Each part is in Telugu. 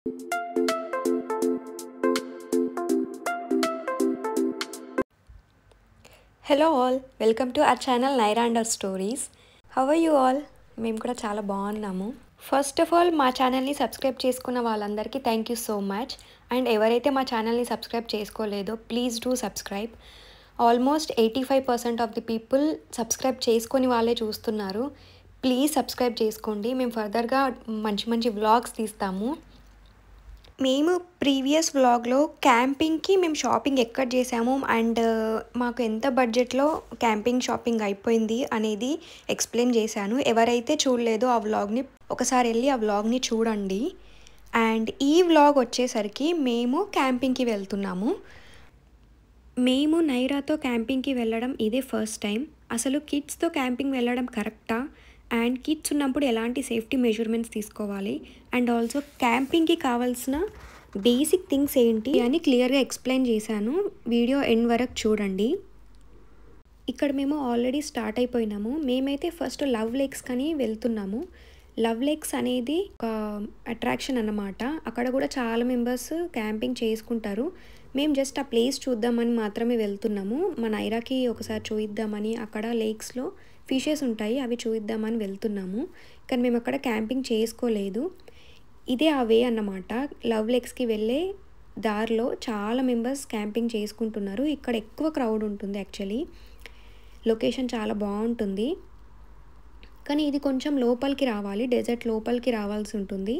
Hello all, welcome to our channel Naira and Our Stories. How are you all? మేము కూడా చాలా బాగున్నాము. ఫస్ట్ ఆఫ్ ఆల్ మా ఛానల్ని సబ్స్క్రైబ్ చేసుకున్న వాళ్ళందరికీ thank you so much. And ఎవరైతే మా ఛానల్ని సబ్స్క్రైబ్ చేసుకోలేదో please do subscribe. Almost 85% of the people subscribe చేసుకొని వాళ్ళే చూస్తున్నారు. ప్లీజ్ సబ్స్క్రైబ్ చేసుకోండి. మేము ఫర్దర్గా మంచి మంచి వ్లాగ్స్ తీస్తాము. మేము ప్రీవియస్ వ్లాగ్లో క్యాంపింగ్కి మేము షాపింగ్ ఎక్కడ చేసాము అండ్ మాకు ఎంత బడ్జెట్లో క్యాంపింగ్ షాపింగ్ అయిపోయింది అనేది ఎక్స్ప్లెయిన్ చేశాను. ఎవరైతే చూడలేదో ఆ వ్లాగ్ని ఒకసారి వెళ్ళి ఆ వ్లాగ్ని చూడండి. అండ్ ఈ వ్లాగ్ వచ్చేసరికి మేము క్యాంపింగ్కి వెళ్తున్నాము. మేము నైరాతో క్యాంపింగ్కి వెళ్ళడం ఇదే ఫస్ట్ టైం. అసలు కిడ్స్తో క్యాంపింగ్ వెళ్ళడం కరెక్టా, అండ్ కిడ్స్ ఉన్నప్పుడు ఎలాంటి సేఫ్టీ మెజర్మెంట్స్ తీసుకోవాలి, అండ్ ఆల్సో క్యాంపింగ్కి కావాల్సిన బేసిక్ థింగ్స్ ఏంటి అని క్లియర్గా ఎక్స్ప్లెయిన్ చేశాను. వీడియో ఎండ్ వరకు చూడండి. ఇక్కడ మేము ఆల్రెడీ స్టార్ట్ అయిపోయినాము. మేమైతే ఫస్ట్ లవ్ లేక్స్ కని వెళ్తున్నాము. లవ్ లేక్స్ అనేది ఒక అట్రాక్షన్ అన్నమాట. అక్కడ కూడా చాలా మెంబర్స్ క్యాంపింగ్ చేసుకుంటారు. మేము జస్ట్ ఆ ప్లేస్ చూద్దామని మాత్రమే వెళ్తున్నాము. మా నైరాకి ఒకసారి చూయిద్దామని, అక్కడ లేక్స్లో ఫిషెస్ ఉంటాయి అవి చూద్దామని వెళ్తున్నాము. కానీ మేము అక్కడ క్యాంపింగ్ చేసుకోలేదు. ఇదే ఆ వే అన్నమాట. లవ్ లేక్స్కి వెళ్ళే దారిలో చాలా మెంబర్స్ క్యాంపింగ్ చేసుకుంటున్నారు. ఇక్కడ ఎక్కువ క్రౌడ్ ఉంటుంది. యాక్చువల్లీ లొకేషన్ చాలా బాగుంటుంది. కానీ ఇది కొంచెం లోపలికి రావాలి, డెజర్ట్ లోపలికి రావాల్సి ఉంటుంది.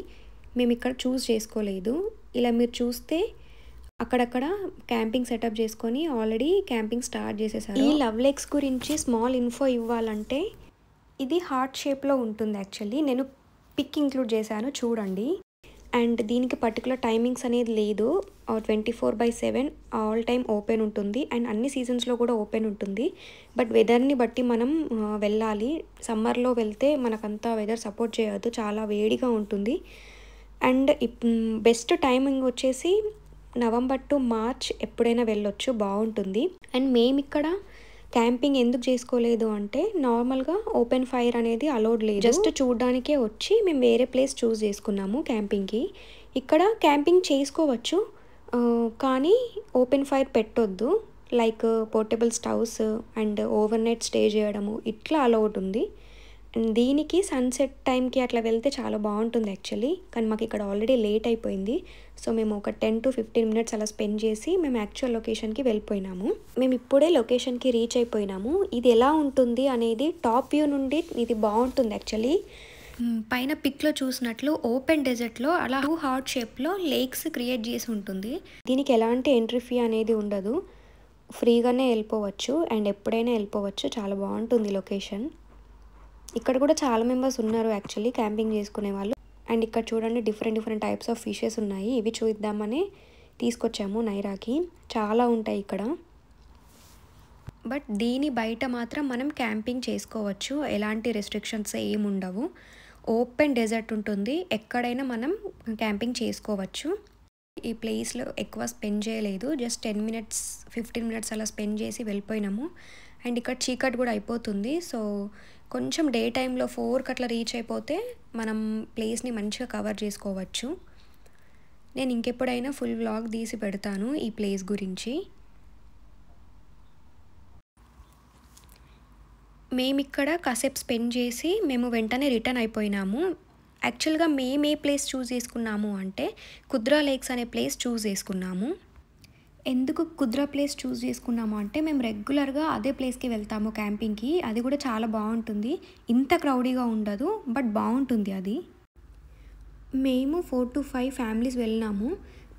మేము ఇక్కడ చూస్ చేసుకోలేదు. ఇలా మీరు చూస్తే అక్కడక్కడ క్యాంపింగ్ సెటప్ చేసుకొని ఆల్రెడీ క్యాంపింగ్ స్టార్ట్ చేసేసారు. ఈ లవ్ లేక్స్ గురించి స్మాల్ ఇన్ఫో ఇవ్వాలంటే ఇది హార్ట్ షేప్లో ఉంటుంది. యాక్చువల్లీ నేను పిక్ ఇంక్లూడ్ చేశాను, చూడండి. అండ్ దీనికి పర్టికులర్ టైమింగ్స్ అనేది లేదు. 24/7 ఆల్ టైమ్ ఓపెన్ ఉంటుంది. అండ్ అన్ని సీజన్స్లో కూడా ఓపెన్ ఉంటుంది. బట్ వెదర్ని బట్టి మనం వెళ్ళాలి. సమ్మర్లో వెళ్తే మనకంతా వెదర్ సపోర్ట్ చేయొద్దు, చాలా వేడిగా ఉంటుంది. అండ్ బెస్ట్ టైమింగ్ వచ్చేసి నవంబర్ టు మార్చ్ ఎప్పుడైనా వెళ్ళొచ్చు, బాగుంటుంది. అండ్ మేము ఇక్కడ క్యాంపింగ్ ఎందుకు చేసుకోలేదు అంటే నార్మల్గా ఓపెన్ ఫైర్ అనేది అలౌడ్ లేదు. జస్ట్ చూడడానికే వచ్చి మేము వేరే ప్లేస్ చూస్ చేసుకున్నాము క్యాంపింగ్కి. ఇక్కడ క్యాంపింగ్ చేసుకోవచ్చు కానీ ఓపెన్ ఫైర్ పెట్టొద్దు. Like portable stoves and over night stay చేయడము ఇట్లా అలౌడ్ ఉంది. అండ్ దీనికి సన్సెట్ టైంకి అట్లా వెళ్తే చాలా బాగుంటుంది యాక్చువల్లీ. కానీ మాకు ఇక్కడ ఆల్రెడీ లేట్ అయిపోయింది. సో మేము ఒక 10 to 15 minutes అలా స్పెండ్ చేసి మేము యాక్చువల్ లొకేషన్కి వెళ్ళిపోయినాము. మేము ఇప్పుడే లొకేషన్కి రీచ్ అయిపోయినాము. ఇది ఎలా ఉంటుంది అనేది టాప్ వ్యూ నుండి ఇది బాగుంటుంది యాక్చువల్లీ. పైన పిక్లో చూసినట్లు ఓపెన్ డెజర్ట్లో అలా హార్ట్ షేప్లో లేక్స్ క్రియేట్ చేసి ఉంటుంది. దీనికి ఎలాంటి ఎంట్రీ ఫీ అనేది ఉండదు, ఫ్రీగానే వెళ్ళిపోవచ్చు అండ్ ఎప్పుడైనా వెళ్ళిపోవచ్చు. చాలా బాగుంటుంది లొకేషన్. ఇక్కడ కూడా చాలా మెంబర్స్ ఉన్నారు యాక్చువల్లీ క్యాంపింగ్ చేసుకునే వాళ్ళు. అండ్ ఇక్కడ చూడండి డిఫరెంట్ టైప్స్ ఆఫ్ ఫిషెస్ ఉన్నాయి. ఇవి చూద్దామని తీసుకొచ్చాము నైరాకి. చాలా ఉంటాయి ఇక్కడ. బట్ దీని బయట మాత్రం మనం క్యాంపింగ్ చేసుకోవచ్చు, ఎలాంటి రెస్ట్రిక్షన్స్ ఏమి ఉండవు. ఓపెన్ డెజర్ట్ ఉంటుంది, ఎక్కడైనా మనం క్యాంపింగ్ చేసుకోవచ్చు. ఈ ప్లేస్లో ఎక్కువ స్పెండ్ చేయలేదు, జస్ట్ 10 minutes 15 minutes అలా స్పెండ్ చేసి వెళ్ళిపోయినాము. అండ్ ఇక్కడ చీకటి కూడా అయిపోతుంది. సో కొంచెం డే టైంలో 4 అట్లా రీచ్ అయిపోతే మనం ప్లేస్ని మంచిగా కవర్ చేసుకోవచ్చు. నేను ఇంకెప్పుడైనా ఫుల్ వ్లాగ్ తీసి పెడతాను ఈ ప్లేస్ గురించి. మేము ఇక్కడ కాసేపు స్పెండ్ చేసి మేము వెంటనే రిటర్న్ అయిపోయినాము. యాక్చువల్గా మేము ఏ ప్లేస్ చూస్ చేసుకున్నాము అంటే కుద్రా లేక్స్ అనే ప్లేస్ చూస్ చేసుకున్నాము. ఎందుకు కుద్రా ప్లేస్ చూస్ చేసుకున్నాము అంటే మేము రెగ్యులర్గా అదే ప్లేస్కి వెళ్తాము క్యాంపింగ్కి. అది కూడా చాలా బాగుంటుంది, ఇంత క్రౌడీగా ఉండదు బట్ బాగుంటుంది అది. మేము 4 to 5 ఫ్యామిలీస్ వెళ్ళినాము.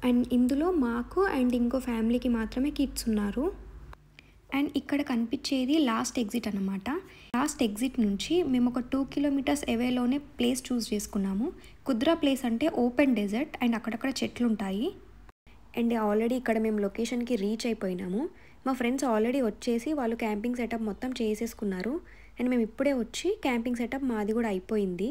అండ్ ఇందులో మాకు అండ్ ఇంకో ఫ్యామిలీకి మాత్రమే కిడ్స్ ఉన్నారు. అండ్ ఇక్కడ కనిపించేది లాస్ట్ ఎగ్జిట్ అన్నమాట. లాస్ట్ ఎగ్జిట్ నుంచి మేము ఒక 2 kilometers అవేలోనే ప్లేస్ చూస్ చేసుకున్నాము. కుద్రా ప్లేస్ అంటే ఓపెన్ డెజర్ట్ అండ్ అక్కడక్కడ చెట్లు ఉంటాయి. అండ్ ఆల్రెడీ ఇక్కడ మేము లొకేషన్కి రీచ్ అయిపోయినాము. మా ఫ్రెండ్స్ ఆల్రెడీ వచ్చేసి వాళ్ళు క్యాంపింగ్ సెటప్ మొత్తం చేసేసుకున్నారు. అండ్ మేము ఇప్పుడే వచ్చి క్యాంపింగ్ సెటప్ మాది కూడా అయిపోయింది.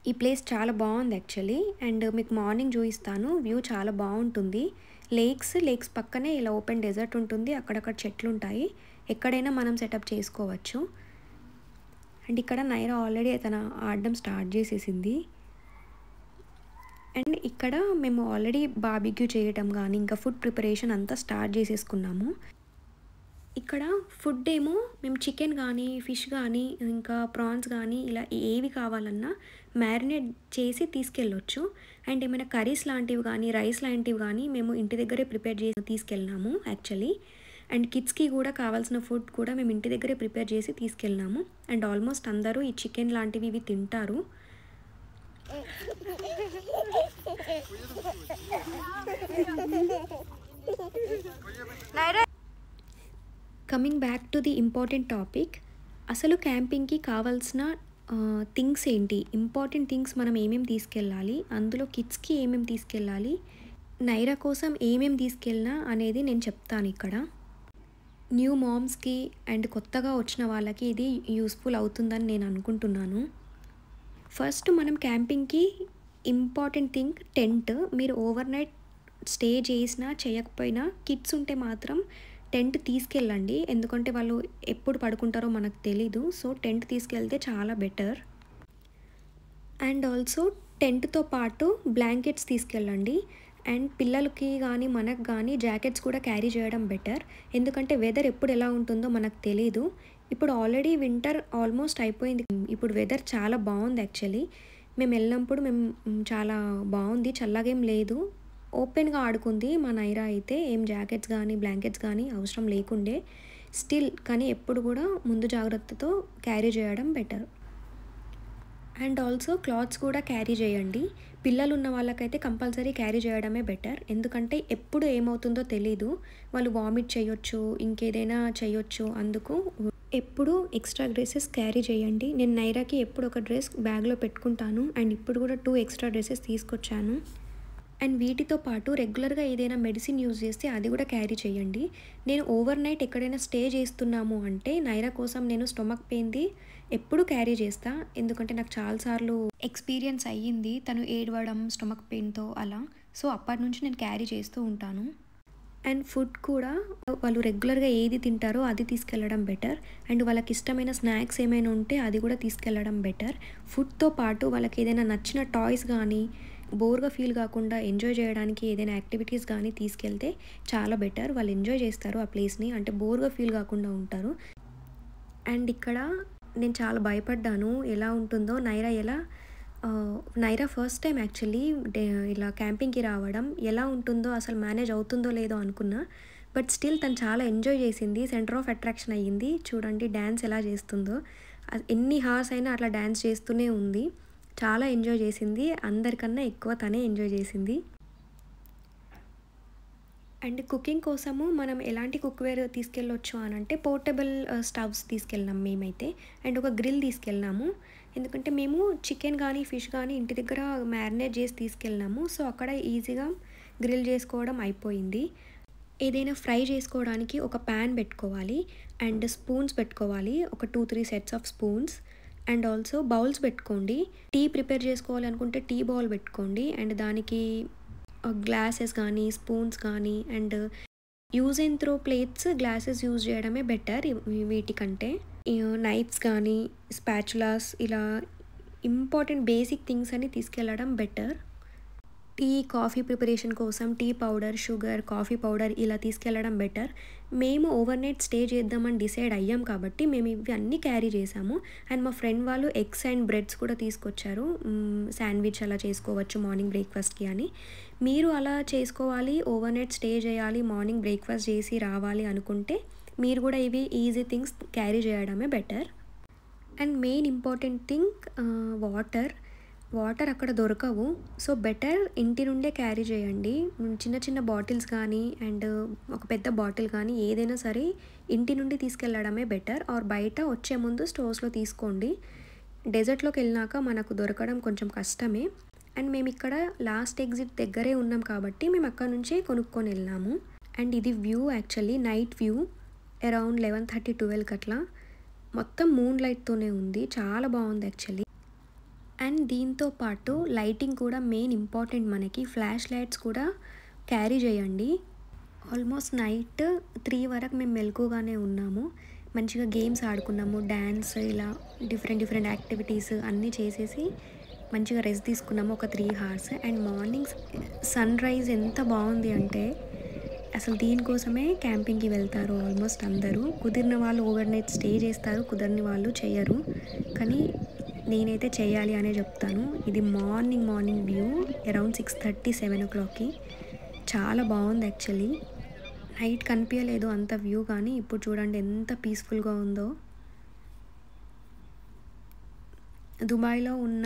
ఈ ప్లేస్ చాలా బాగుంది యాక్చువల్లీ. అండ్ మీకు మార్నింగ్ చూపిస్తాను, వ్యూ చాలా బాగుంటుంది. లేక్స్ పక్కనే ఇలా ఓపెన్ డెజర్ట్ ఉంటుంది, అక్కడక్కడ చెట్లు ఉంటాయి, ఎక్కడైనా మనం సెటప్ చేసుకోవచ్చు. అండ్ ఇక్కడ నైరా ఆల్రెడీ తన ఆడడం స్టార్ట్ చేసేసింది. అండ్ ఇక్కడ మేము ఆల్రెడీ బార్బిక్యూ చేయటం కానీ ఇంకా ఫుడ్ ప్రిపరేషన్ అంతా స్టార్ట్ చేసేసుకున్నాము. ఇక్కడ ఫుడ్ ఏమో మేము చికెన్ కానీ ఫిష్ కానీ ఇంకా ప్రాన్స్ కానీ ఇలా ఏవి కావాలన్నా మ్యారినేట్ చేసి తీసుకెళ్ళొచ్చు. అండ్ ఏమైనా కర్రీస్ లాంటివి కానీ రైస్ లాంటివి కానీ మేము ఇంటి దగ్గరే ప్రిపేర్ చేసి తీసుకెళ్ళినాము యాక్చువల్లీ. అండ్ కిడ్స్కి కూడా కావాల్సిన ఫుడ్ కూడా మేము ఇంటి దగ్గరే ప్రిపేర్ చేసి తీసుకెళ్ళినాము. అండ్ ఆల్మోస్ట్ అందరూ ఈ చికెన్ లాంటివి ఇవి తింటారు. Coming back to the important topic, అసలు క్యాంపింగ్కి కావాల్సిన థింగ్స్ ఏంటి, ఇంపార్టెంట్ థింగ్స్ మనం ఏమేమి తీసుకెళ్ళాలి, అందులో కిడ్స్కి ఏమేమి తీసుకెళ్ళాలి, నైరా కోసం ఏమేమి తీసుకెళ్ళినా అనేది నేను చెప్తాను ఇక్కడ. న్యూ మామ్స్కి అండ్ కొత్తగా వచ్చిన వాళ్ళకి ఇది యూస్ఫుల్ అవుతుందని నేను అనుకుంటున్నాను. ఫస్ట్ మనం క్యాంపింగ్కి ఇంపార్టెంట్ థింగ్ టెంట్. మీరు ఓవర్ నైట్ స్టే చేసినా చేయకపోయినా కిడ్స్ ఉంటే మాత్రం టెంట్ తీసుకెళ్ళండి, ఎందుకంటే వాళ్ళు ఎప్పుడు పడుకుంటారో మనకు తెలీదు. సో టెంట్ తీసుకెళ్తే చాలా బెటర్. అండ్ ఆల్సో టెంట్తో పాటు బ్లాంకెట్స్ తీసుకెళ్ళండి. అండ్ పిల్లలకి కానీ మనకు కానీ జాకెట్స్ కూడా క్యారీ చేయడం బెటర్, ఎందుకంటే వెదర్ ఎప్పుడు ఎలా ఉంటుందో మనకు తెలీదు. ఇప్పుడు ఆల్రెడీ వింటర్ ఆల్మోస్ట్ అయిపోయింది, ఇప్పుడు వెదర్ చాలా బాగుంది యాక్చువల్లీ. మేము వెళ్ళినప్పుడు చాలా బాగుంది, చల్లగేం లేదు, ఓపెన్గా ఆడుకుంది మా నైరా అయితే. ఏం జాకెట్స్ కానీ బ్లాంకెట్స్ కానీ అవసరం లేకుండే స్టిల్, కానీ ఎప్పుడు కూడా ముందు జాగ్రత్తతో క్యారీ చేయడం బెటర్. అండ్ ఆల్సో క్లాత్స్ కూడా క్యారీ చేయండి. పిల్లలు ఉన్న వాళ్ళకైతే కంపల్సరీ క్యారీ చేయడమే బెటర్, ఎందుకంటే ఎప్పుడు ఏమవుతుందో తెలీదు, వాళ్ళు వామిట్ చేయొచ్చు, ఇంకేదైనా చేయొచ్చు. అందుకు ఎప్పుడు ఎక్స్ట్రా డ్రెస్సెస్ క్యారీ చేయండి. నేను నైరాకి ఎప్పుడు ఒక డ్రెస్ బ్యాగ్లో పెట్టుకుంటాను, అండ్ ఇప్పుడు కూడా 2 ఎక్స్ట్రా డ్రెస్సెస్ తీసుకొచ్చాను. అండ్ వీటితో పాటు రెగ్యులర్గా ఏదైనా మెడిసిన్ యూజ్ చేస్తే అది కూడా క్యారీ చేయండి. నేను ఓవర్ నైట్ ఎక్కడైనా స్టే చేస్తున్నాము అంటే నైరా కోసం నేను స్టొమక్ పెయిన్ది ఎప్పుడు క్యారీ చేస్తా, ఎందుకంటే నాకు చాలాసార్లు ఎక్స్పీరియన్స్ అయ్యింది తను ఏడవడం స్టొమక్ పెయిన్తో అలా. సో అప్పటి నుంచి నేను క్యారీ చేస్తూ ఉంటాను. అండ్ ఫుడ్ కూడా వాళ్ళు రెగ్యులర్గా ఏది తింటారో అది తీసుకెళ్ళడం బెటర్. అండ్ వాళ్ళకి ఇష్టమైన స్నాక్స్ ఏమైనా ఉంటే అది కూడా తీసుకెళ్ళడం బెటర్. ఫుడ్తో పాటు వాళ్ళకి ఏదైనా నచ్చిన టాయ్స్ కానీ, బోర్గా ఫీల్ కాకుండా ఎంజాయ్ చేయడానికి ఏదైనా యాక్టివిటీస్ కానీ తీసుకెళ్తే చాలా బెటర్. వాళ్ళు ఎంజాయ్ చేస్తారు ఆ ప్లేస్ని, అంటే బోర్గా ఫీల్ కాకుండా ఉంటారు. అండ్ ఇక్కడ నేను చాలా భయపడ్డాను ఎలా ఉంటుందో. నైరా ఫస్ట్ టైం యాక్చువల్లీ ఇలా క్యాంపింగ్కి రావడం, ఎలా ఉంటుందో అసలు మేనేజ్ అవుతుందో లేదో అనుకున్నా. బట్ స్టిల్ తను చాలా ఎంజాయ్ చేసింది, సెంటర్ ఆఫ్ అట్రాక్షన్ అయ్యింది. చూడండి డ్యాన్స్ ఎలా చేస్తుందో, ఎన్ని హార్స్ అయినా అట్లా డ్యాన్స్ చేస్తూనే ఉంది. చాలా ఎంజాయ్ చేసింది, అందరికన్నా ఎక్కువ తనే ఎంజాయ్ చేసింది. అండ్ కుకింగ్ కోసము మనం ఎలాంటి కుక్వేర్ తీసుకెళ్ళొచ్చు అని అంటే పోర్టబుల్ స్టవ్స్ తీసుకెళ్ళినాం మేమైతే. అండ్ ఒక గ్రిల్ తీసుకెళ్ళినాము, ఎందుకంటే మేము చికెన్ కానీ ఫిష్ కానీ ఇంటి దగ్గర మ్యారినేట్ చేసి తీసుకెళ్ళినాము. సో అక్కడ ఈజీగా గ్రిల్ చేసుకోవడం అయిపోయింది. ఏదైనా ఫ్రై చేసుకోవడానికి ఒక ప్యాన్ పెట్టుకోవాలి, అండ్ స్పూన్స్ పెట్టుకోవాలి, ఒక 2-3 sets of spoons. And also bowls పెట్టుకోండి. టీ ప్రిపేర్ చేసుకోవాలి అనుకుంటే టీ బౌల్ పెట్టుకోండి. అండ్ దానికి గ్లాసెస్ కానీ స్పూన్స్ కానీ, and use and throw plates glasses use చేయడమే బెటర్ వీటికంటే. నైఫ్స్ కానీ స్పాచులాస్, ఇలా ఇంపార్టెంట్ బేసిక్ థింగ్స్ అని తీసుకెళ్ళడం బెటర్. టీ కాఫీ ప్రిపరేషన్ కోసం tea powder, sugar, coffee powder ఇలా తీసుకెళ్ళడం బెటర్. మేము ఓవర్ నైట్ స్టే చేద్దామని డిసైడ్ అయ్యాం కాబట్టి మేము ఇవి అన్నీ క్యారీ చేసాము. అండ్ మా ఫ్రెండ్ వాళ్ళు ఎగ్స్ అండ్ బ్రెడ్స్ కూడా తీసుకొచ్చారు, శాండ్విచ్ అలా చేసుకోవచ్చు మార్నింగ్ బ్రేక్ఫాస్ట్కి అని. మీరు అలా చేసుకోవాలి, ఓవర్ నైట్ స్టే చేయాలి, మార్నింగ్ బ్రేక్ఫాస్ట్ చేసి రావాలి అనుకుంటే మీరు కూడా ఇవి ఈజీ థింగ్స్ క్యారీ చేయడమే better. And main important thing water అక్కడ దొరకవు. సో బెటర్ ఇంటి నుండే క్యారీ చేయండి. చిన్న చిన్న బాటిల్స్ కానీ అండ్ ఒక పెద్ద బాటిల్ కానీ ఏదైనా సరే ఇంటి నుండి తీసుకెళ్ళడమే బెటర్. ఆర్ బయట వచ్చే ముందు స్టోర్స్లో తీసుకోండి. డెజర్ట్లోకి వెళ్ళినాక మనకు దొరకడం కొంచెం కష్టమే. అండ్ మేము ఇక్కడ లాస్ట్ ఎగ్జిట్ దగ్గరే ఉన్నాం కాబట్టి మేము అక్కడ నుంచే కొనుక్కొని వెళ్ళాము. అండ్ ఇది view actually night view, around 11:30-12 అట్లా. మొత్తం మూన్ లైట్తోనే ఉంది, చాలా బాగుంది యాక్చువల్లీ. అండ్ దీంతో పాటు లైటింగ్ కూడా మెయిన్ ఇంపార్టెంట్ మనకి. ఫ్లాష్ లైట్స్ కూడా క్యారీ చేయండి. ఆల్మోస్ట్ నైట్ 3 వరకు మేము మెలకుగానే ఉన్నాము. మంచిగా గేమ్స్ ఆడుకున్నాము, డ్యాన్స్, ఇలా డిఫరెంట్ యాక్టివిటీస్ అన్నీ చేసేసి మంచిగా రెస్ట్ తీసుకున్నాము ఒక 3 hours. And morning sunrise ఎంత బాగుంది అంటే అసలు దీనికోసమే క్యాంపింగ్కి వెళ్తారు ఆల్మోస్ట్ అందరూ. కుదిరిన వాళ్ళు ఓవర్ నైట్ స్టే చేస్తారు, కుదరని వాళ్ళు చేయరు. కానీ నేనైతే చేయాలి అనే చెప్తాను. ఇది మార్నింగ్ వ్యూ అరౌండ్ 6:30 7 o'clockకి చాలా బాగుంది యాక్చువల్లీ. నైట్ కనిపించలేదు అంత వ్యూ, కానీ ఇప్పుడు చూడండి ఎంత పీస్ఫుల్గా ఉందో. దుబాయ్లో ఉన్న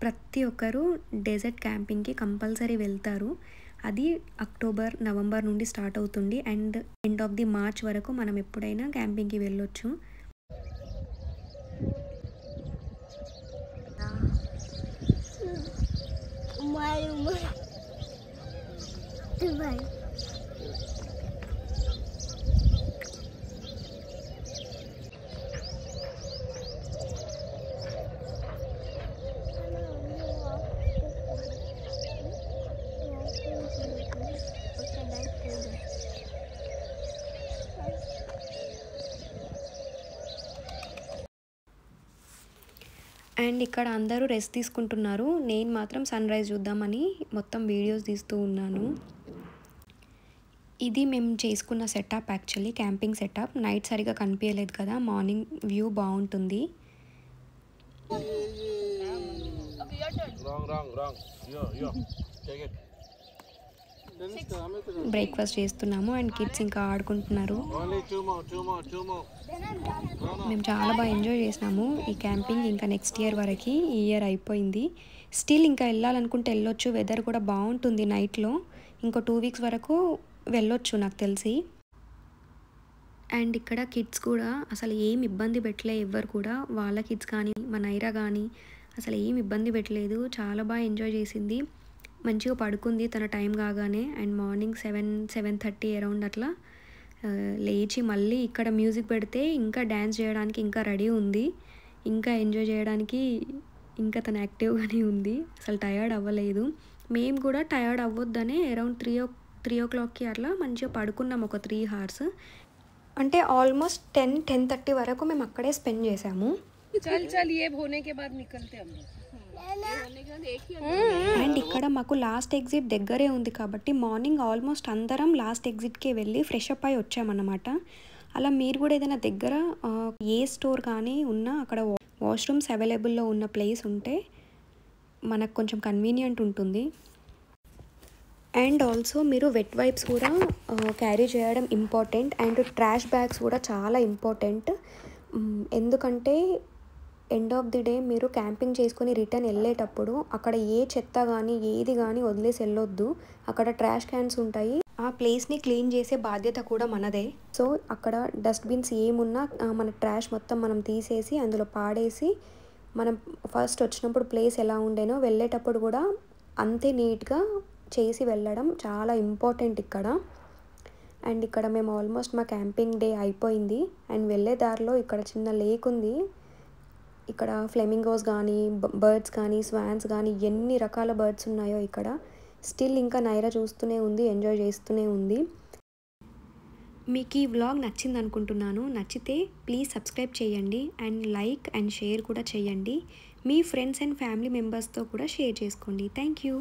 ప్రతి ఒక్కరు డెజర్ట్ క్యాంపింగ్కి కంపల్సరీ వెళ్తారు. అది అక్టోబర్ నవంబర్ నుండి స్టార్ట్ అవుతుంది and end of the March వరకు మనం ఎప్పుడైనా క్యాంపింగ్కి వెళ్ళొచ్చు. అండ్ ఇక్కడ అందరూ రెస్ట్ తీసుకుంటున్నారు. నేను మాత్రం సన్ రైజ్ చూద్దామని మొత్తం వీడియోస్ తీస్తూ ఉన్నాను. ఇది మేము చేసుకున్న setup actually camping setup. Night సరిగా కనిపించలేదు కదా, మార్నింగ్ వ్యూ బాగుంటుంది. బ్రేక్ఫాస్ట్ చేస్తున్నాము అండ్ కిడ్స్ ఇంకా ఆడుకుంటున్నారు. మేము చాలా బాగా ఎంజాయ్ చేసినాము ఈ క్యాంపింగ్. ఇంకా నెక్స్ట్ ఇయర్ వరకు, ఈ ఇయర్ అయిపోయింది. స్టిల్ ఇంకా వెళ్ళాలనుకుంటే వెళ్ళొచ్చు. వెదర్ కూడా బాగుంటుంది నైట్లో. ఇంకో 2 weeks వరకు వెళ్ళొచ్చు నాకు తెలిసి. అండ్ ఇక్కడ కిడ్స్ కూడా అసలు ఏం ఇబ్బంది పెట్టలే ఎవ్వరు కూడా. వాళ్ళ కిడ్స్ కానీ మా నైరా కానీ అసలు ఏం ఇబ్బంది పెట్టలేదు. చాలా బాగా ఎంజాయ్ చేసింది. మంచిగా పడుకుంది తన టైం కాగానే. అండ్ మార్నింగ్ 7-7:30 అరౌండ్ అట్లా లేచి మళ్ళీ ఇక్కడ మ్యూజిక్ పెడితే ఇంకా డ్యాన్స్ చేయడానికి ఇంకా రెడీ ఉంది. ఇంకా ఎంజాయ్ చేయడానికి ఇంకా తను యాక్టివ్గానే ఉంది. అసలు టయర్డ్ అవ్వలేదు. మేము కూడా టయర్డ్ అవ్వొద్దనే అరౌండ్ 3 o'clockకి అట్లా మంచిగా పడుకున్నాం ఒక 3 hours. అంటే ఆల్మోస్ట్ 10-10:30 వరకు మేము అక్కడే స్పెండ్ చేసాము. అండ్ ఇక్కడ మాకు లాస్ట్ ఎగ్జిట్ దగ్గరే ఉంది కాబట్టి మార్నింగ్ ఆల్మోస్ట్ అందరం లాస్ట్ ఎగ్జిట్కే వెళ్ళి ఫ్రెష్ అప్ అయి వచ్చామన్నమాట. అలా మీరు కూడా ఏదైనా దగ్గర ఏ స్టోర్ కానీ ఉన్నా అక్కడ వాష్రూమ్స్ అవైలబుల్లో ఉన్న ప్లేస్ ఉంటే మనకు కొంచెం కన్వీనియంట్ ఉంటుంది. అండ్ ఆల్సో మీరు వెట్ వైప్స్ కూడా క్యారీ చేయడం ఇంపార్టెంట్. అండ్ ట్రాష్ బ్యాగ్స్ కూడా చాలా ఇంపార్టెంట్. ఎందుకంటే ఎండ్ ఆఫ్ ది డే మీరు క్యాంపింగ్ చేసుకుని రిటర్న్ వెళ్ళేటప్పుడు అక్కడ ఏ చెత్త కానీ ఏది కానీ వదిలేసి వెళ్ళొద్దు. అక్కడ ట్రాష్ క్యాన్స్ ఉంటాయి. ఆ ప్లేస్ని క్లీన్ చేసే బాధ్యత కూడా మనదే. సో అక్కడ డస్ట్బిన్స్ ఏమున్నా మన ట్రాష్ మొత్తం మనం తీసేసి అందులో పాడేసి, మనం ఫస్ట్ వచ్చినప్పుడు ప్లేస్ ఎలా ఉండేనో వెళ్ళేటప్పుడు కూడా అంతే నీట్గా చేసి వెళ్ళడం చాలా ఇంపార్టెంట్ ఇక్కడ. అండ్ ఇక్కడ మేము ఆల్మోస్ట్ మా క్యాంపింగ్ డే అయిపోయింది. అండ్ వెళ్ళే దారిలో ఇక్కడ చిన్న లేక్ ఉంది. ఇక్కడ ఫ్లెమింగోస్ కానీ బర్డ్స్ కానీ స్వాన్స్ కానీ ఎన్ని రకాల బర్డ్స్ ఉన్నాయో ఇక్కడ. స్టిల్ ఇంకా నైరా చూస్తూనే ఉంది, ఎంజాయ్ చేస్తూనే ఉంది. మీకు ఈ వ్లాగ్ నచ్చింది అనుకుంటున్నాను. నచ్చితే ప్లీజ్ సబ్స్క్రైబ్ చేయండి అండ్ లైక్ అండ్ షేర్ కూడా చేయండి. మీ ఫ్రెండ్స్ అండ్ ఫ్యామిలీ మెంబర్స్తో కూడా షేర్ చేసుకోండి. Thank you.